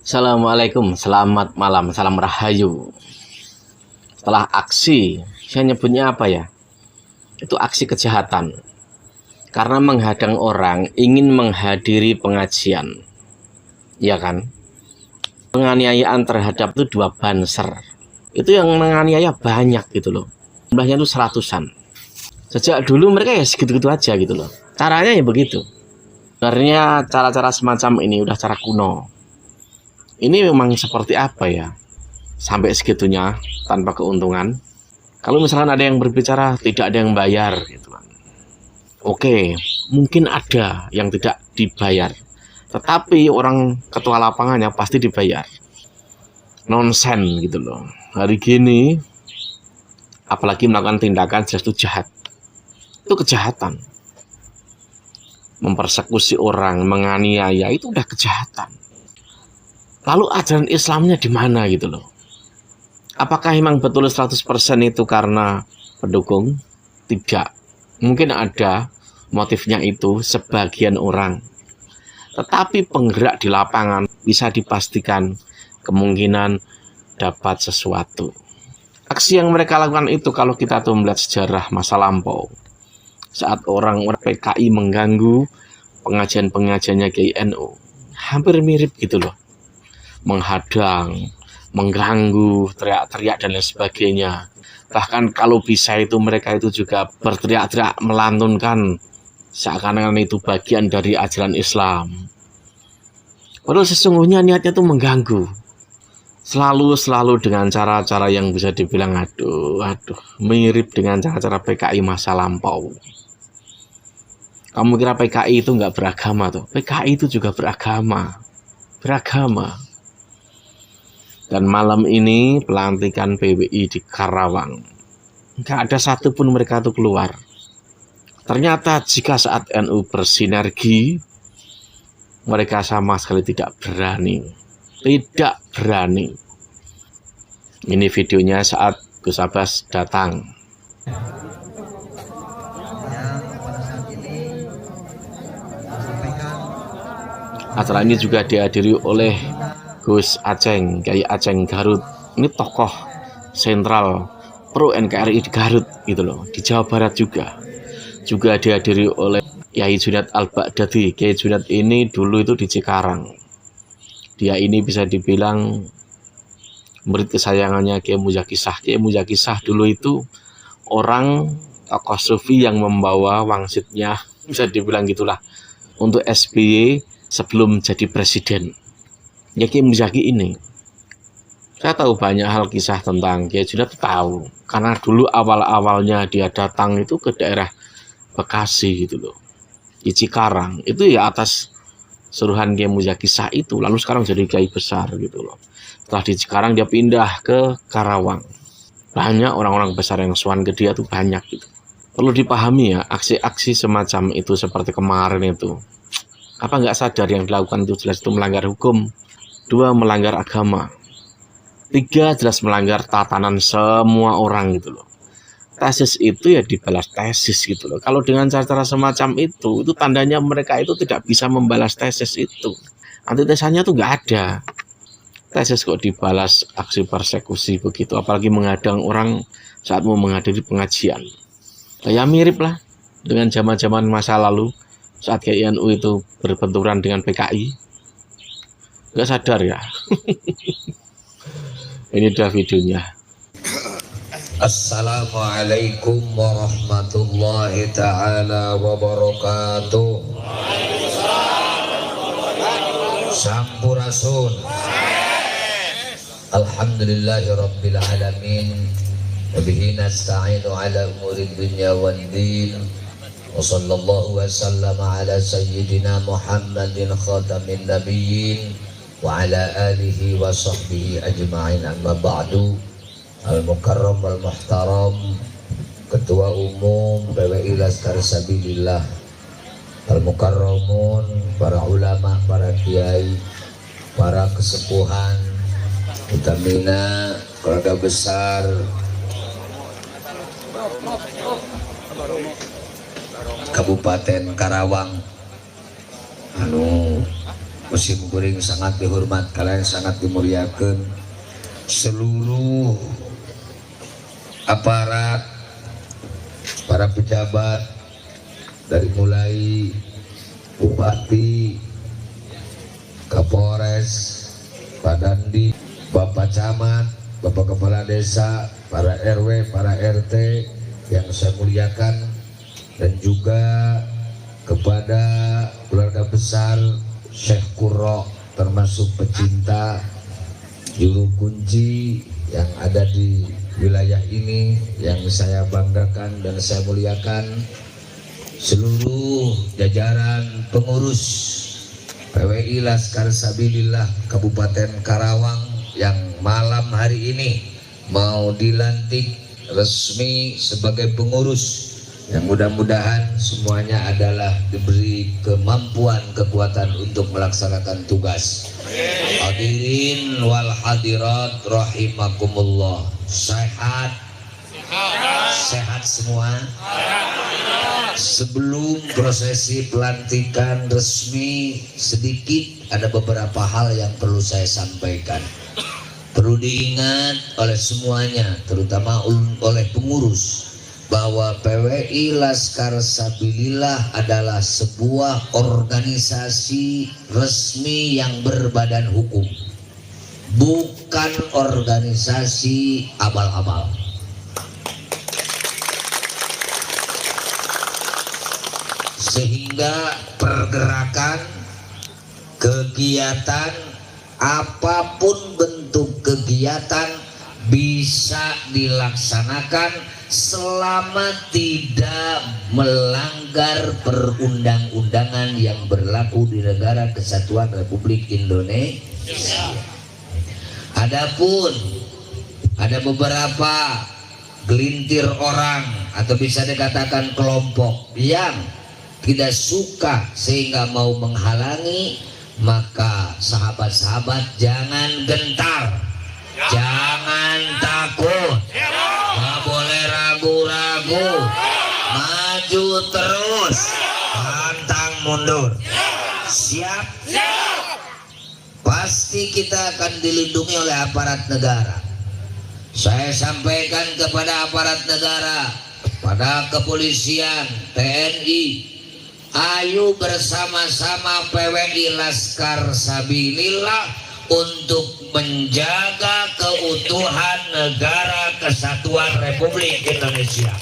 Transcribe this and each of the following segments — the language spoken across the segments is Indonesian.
Assalamualaikum, selamat malam, salam rahayu. Setelah aksi, saya nyebutnya apa ya? Itu aksi kejahatan. Karena menghadang orang ingin menghadiri pengajian. Ya kan? Penganiayaan terhadap itu 2 banser. Itu yang menganiaya banyak gitu loh. Jumlahnya itu 100-an. Sejak dulu mereka ya segitu-gitu aja gitu loh. Caranya ya begitu. Sebenarnya cara-cara semacam ini udah cara kuno. Ini memang seperti apa ya? Sampai segitunya tanpa keuntungan. Kalau misalkan ada yang berbicara tidak ada yang bayar gitu kan. Oke, mungkin ada yang tidak dibayar. Tetapi orang ketua lapangannya pasti dibayar. Nonsen gitu loh. Hari gini apalagi melakukan tindakan jelas itu jahat. Itu kejahatan. Mempersekusi orang, menganiaya itu udah kejahatan. Lalu ajaran Islamnya di mana gitu loh? Apakah memang betul 100% itu karena pendukung? Tidak. Mungkin ada motifnya itu sebagian orang. Tetapi penggerak di lapangan bisa dipastikan kemungkinan dapat sesuatu. Aksi yang mereka lakukan itu kalau kita tuh melihat sejarah masa lampau. Saat orang-orang PKI mengganggu pengajian-pengajiannya GNU. Hampir mirip gitu loh. Menghadang, mengganggu, teriak-teriak dan lain sebagainya. Bahkan kalau bisa itu mereka itu juga berteriak-teriak melantunkan seakan-akan itu bagian dari ajaran Islam. Padahal sesungguhnya niatnya itu mengganggu. Selalu dengan cara-cara yang bisa dibilang aduh, mirip dengan cara-cara PKI masa lampau. Kamu kira PKI itu nggak beragama tuh? PKI itu juga beragama. Dan malam ini pelantikan PWI di Karawang. Nggak ada satupun mereka tuh keluar. Ternyata jika saat NU bersinergi, mereka sama sekali tidak berani. Tidak berani. Ini videonya saat Gus Abbas datang. Acara ini juga dihadiri oleh Gus Aceng, Kiai Aceng Garut. Ini tokoh sentral pro NKRI di Garut gitu loh. Di Jawa Barat juga dihadiri oleh Kiai Junaidt Al-Baghdadi. Kiai Junaidt ini dulu itu di Cikarang. Dia ini bisa dibilang murid kesayangannya Kiai Muzakisah. Kiai Muzakisah dulu itu orang tokoh sufi yang membawa wangsitnya, bisa dibilang gitulah, untuk SBY sebelum jadi presiden. Ya Kiai Muzaki ini, saya tahu banyak hal kisah tentang Kiai Junaidt, tahu karena dulu awal-awalnya dia datang itu ke daerah Bekasi gitu loh, di Cikarang itu ya atas suruhan Kiai Muzakisah itu, lalu sekarang jadi kiai besar gitu loh. Setelah di Cikarang dia pindah ke Karawang. Banyak orang-orang besar yang sowan ke dia tuh banyak gitu. Perlu dipahami ya, aksi-aksi semacam itu seperti kemarin itu, apa nggak sadar yang dilakukan itu jelas itu melanggar hukum. 2, melanggar agama. 3, jelas melanggar tatanan semua orang gitu loh. Tesis itu ya dibalas tesis gitu loh. Kalau dengan cara-cara semacam itu tandanya mereka itu tidak bisa membalas tesis itu. Antitesanya tuh nggak ada. Tesis kok dibalas aksi persekusi begitu, apalagi menghadang orang saat mau menghadiri pengajian. Ya mirip lah dengan zaman-zaman masa lalu saat GNU itu berbenturan dengan PKI. Nggak sadar ya. Ini udah videonya. Assalamualaikum warahmatullahi ta'ala wabarakatuh. Sampurasun. Alhamdulillahi rabbil alamin. Wabihi nasta'inu ala umuri dunya wal din. Wa sallallahu wa sallama ala sayyidina Muhammadin khatamin nabiyyin wa ala alihi wa sahbihi ajma'in, amma ba'du. Al-Mukarram wal-Muhtaram Ketua Umum PWI Laskar Sabilillah, Al-Mukarramun, para ulama, para kiai, para kesepuhan, utamina keluarga besar Kabupaten Karawang, musim kuring sangat dihormat, kalian sangat dimuliakan. Seluruh aparat, para pejabat dari mulai Bupati, Kapolres, Pak Dandi, Bapak Camat, Bapak Kepala Desa, para RW, para RT yang saya muliakan, dan juga kepada keluarga besar Syekh Qurra, termasuk pecinta juru kunci yang ada di wilayah ini yang saya banggakan dan saya muliakan, seluruh jajaran pengurus PWI Laskar Sabilillah Kabupaten Karawang yang malam hari ini mau dilantik resmi sebagai pengurus, yang mudah-mudahan semuanya adalah diberi kemampuan, kekuatan untuk melaksanakan tugas. Hadirin wal hadirat rahimakumullah. Sehat semua. Sebelum prosesi pelantikan resmi, sedikit ada beberapa hal yang perlu saya sampaikan. Perlu diingat oleh semuanya, terutama oleh pengurus, bahwa PWI Laskar Sabilillah adalah sebuah organisasi resmi yang berbadan hukum, bukan organisasi abal-abal. Sehingga pergerakan, kegiatan, apapun bentuk kegiatan bisa dilaksanakan selama tidak melanggar perundang-undangan yang berlaku di negara Kesatuan Republik Indonesia. Adapun ada beberapa gelintir orang atau bisa dikatakan kelompok yang tidak suka sehingga mau menghalangi, maka sahabat-sahabat jangan gentar, jangan takut, nggak boleh ragu-ragu, maju terus, pantang mundur. Siap? Pasti kita akan dilindungi oleh aparat negara. Saya sampaikan kepada aparat negara, pada kepolisian, TNI, ayo bersama-sama PWI Laskar Sabilillah untuk menjaga keutuhan negara Kesatuan Republik Indonesia.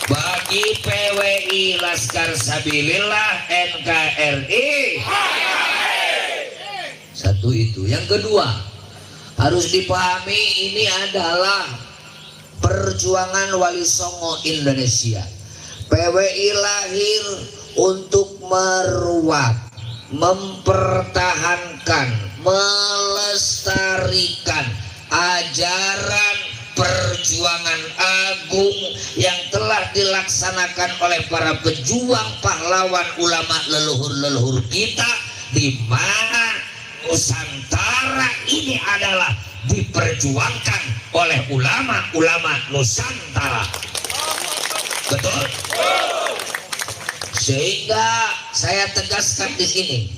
Bagi PWI Laskar Sabilillah NKRI, satu itu. Yang kedua, harus dipahami ini adalah perjuangan Wali Songo Indonesia. PWI lahir untuk meruat, mempertahankan, melestarikan ajaran perjuangan agung yang telah dilaksanakan oleh para pejuang pahlawan ulama leluhur-leluhur kita, di mana Nusantara ini adalah diperjuangkan oleh ulama-ulama Nusantara. Betul? Sehingga saya tegaskan di sini,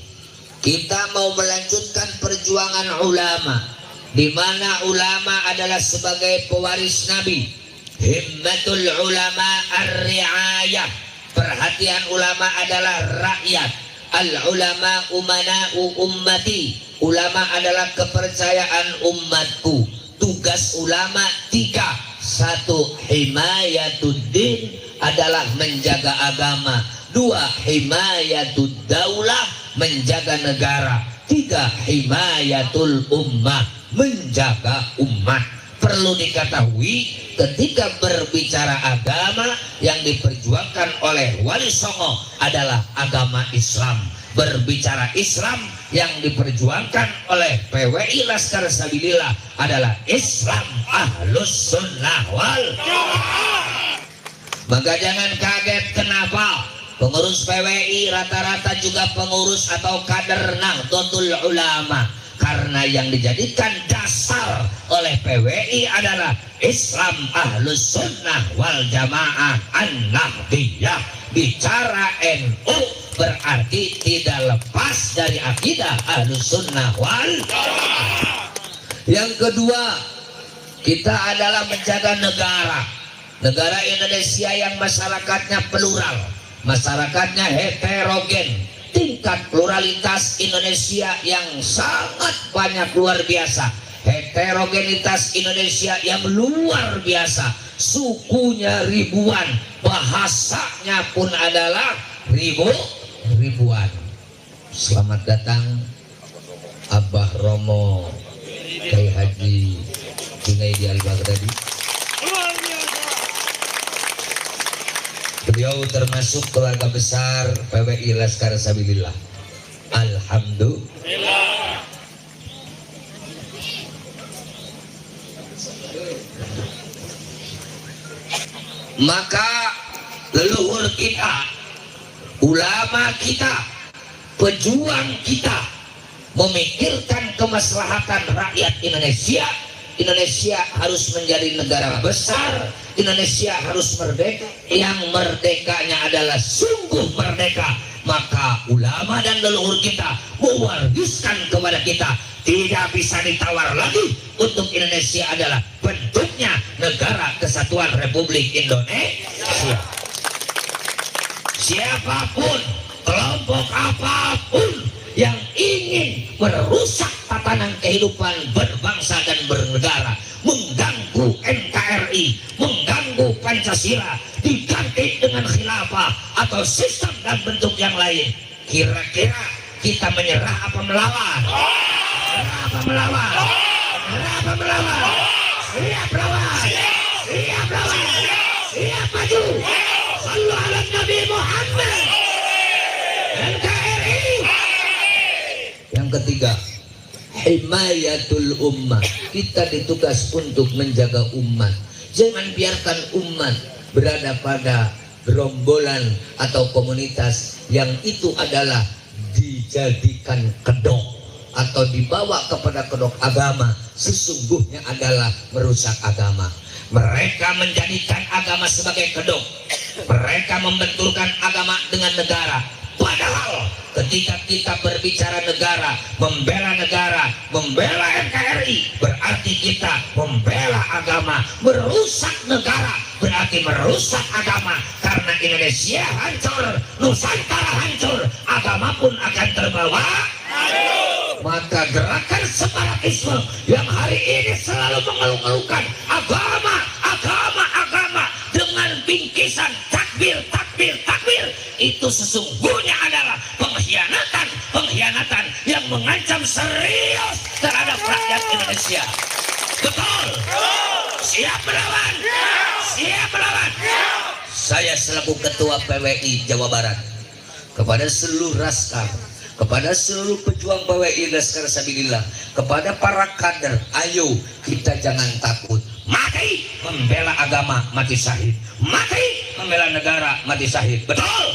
kita mau melanjutkan perjuangan ulama, di mana ulama adalah sebagai pewaris Nabi. Himmatul ulama ar-ri'ayah, perhatian ulama adalah rakyat. Al-ulama umana'u ummati, ulama adalah kepercayaan umatku. Tugas ulama 3. 1. Himayatuddin, adalah menjaga agama. 2. Himayatud daulah, menjaga negara. 3. Himayatul ummah, menjaga umat. Perlu diketahui, ketika berbicara agama, yang diperjuangkan oleh Wali Songo adalah agama Islam. Berbicara Islam, yang diperjuangkan oleh PWI Laskar Sabilillah adalah Islam Ahlus Sunnah wal Jamaah. Maka jangan kaget kenapa pengurus PWI rata-rata juga pengurus atau kader Nahdlatul Ulama, karena yang dijadikan dasar oleh PWI adalah Islam Ahlus Sunnah wal Jamaah An-Nahdiyah. Bicara NU berarti tidak lepas dari akidah Ahlussunnah wal Jamaah. Yang kedua, kita adalah menjaga negara Indonesia yang masyarakatnya plural, masyarakatnya heterogen, tingkat pluralitas Indonesia yang sangat banyak, luar biasa, heterogenitas Indonesia yang luar biasa, sukunya ribuan, bahasanya pun adalah ribuan. Selamat datang Abah Romo Kiai Haji Junaidi Al-Baghdadi. Beliau termasuk keluarga besar PWI Laskar Sabilillah. Alhamdulillah. Maka leluhur kita, ulama kita, pejuang kita memikirkan kemaslahatan rakyat Indonesia. Indonesia harus menjadi negara besar, Indonesia harus merdeka. Yang merdekanya adalah sungguh merdeka. Maka ulama dan leluhur kita mewariskan kepada kita, tidak bisa ditawar lagi. Untuk Indonesia adalah bentuknya Negara Kesatuan Republik Indonesia. Siapapun, kelompok apapun yang ingin merusak tatanan kehidupan berbangsa dan bernegara, mengganggu NKRI, mengganggu Pancasila, diganti dengan khilafah atau sistem dan bentuk yang lain, kira-kira kita menyerah apa melawan? Menyerah apa melawan? Menyerah apa melawan? Siap lawan, siap lawan, siap maju. Sallu ala Nabi Muhammad. NKRI. Yang ketiga, himayatul ummah. Kita ditugas untuk menjaga umat. Jangan biarkan umat berada pada gerombolan atau komunitas yang itu adalah dijadikan kedok atau dibawa kepada kedok agama, sesungguhnya adalah merusak agama. Mereka menjadikan agama sebagai kedok, mereka membenturkan agama dengan negara. Padahal ketika kita berbicara negara, membela NKRI, berarti kita membela agama. Merusak negara berarti merusak agama. Karena Indonesia hancur, Nusantara hancur, agama pun akan terbawa. Maka gerakan separatisme yang hari ini selalu mengeluh-elukan agama dengan bingkisan takbir, itu sesungguhnya adalah pengkhianatan yang mengancam serius terhadap rakyat Indonesia. Betul? Siap melawan? Siap melawan? Saya selaku Ketua PWI Jawa Barat, kepada seluruh Laskar, kepada seluruh pejuang PWI Laskar Sabilillah, kepada para kader, ayo kita jangan takut. Mati membela agama, mati syahid. Mati membela negara, mati syahid. Betul?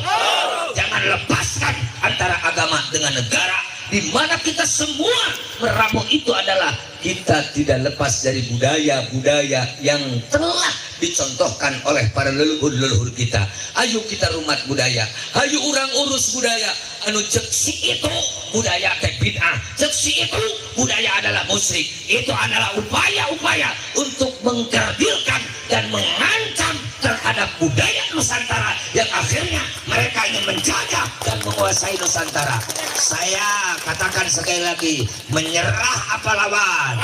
Jangan lepaskan antara agama dengan negara, di mana kita semua meramu itu adalah kita tidak lepas dari budaya-budaya yang telah dicontohkan oleh para leluhur kita. Ayo kita rumat budaya, ayo orang urus budaya. Anu ceksi itu budaya bid'ah, ceksi itu budaya adalah musyrik. Itu adalah upaya-upaya untuk mengkerdilkan dan mengancam terhadap budaya Nusantara yang akhirnya mereka ingin menjajah dan menguasai Nusantara. Saya katakan sekali lagi, menyerah apa lawan?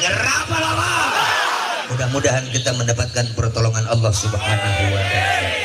Menyerah apa lawan? Mudah-mudahan kita mendapatkan pertolongan Allah Subhanahu wa Ta'ala.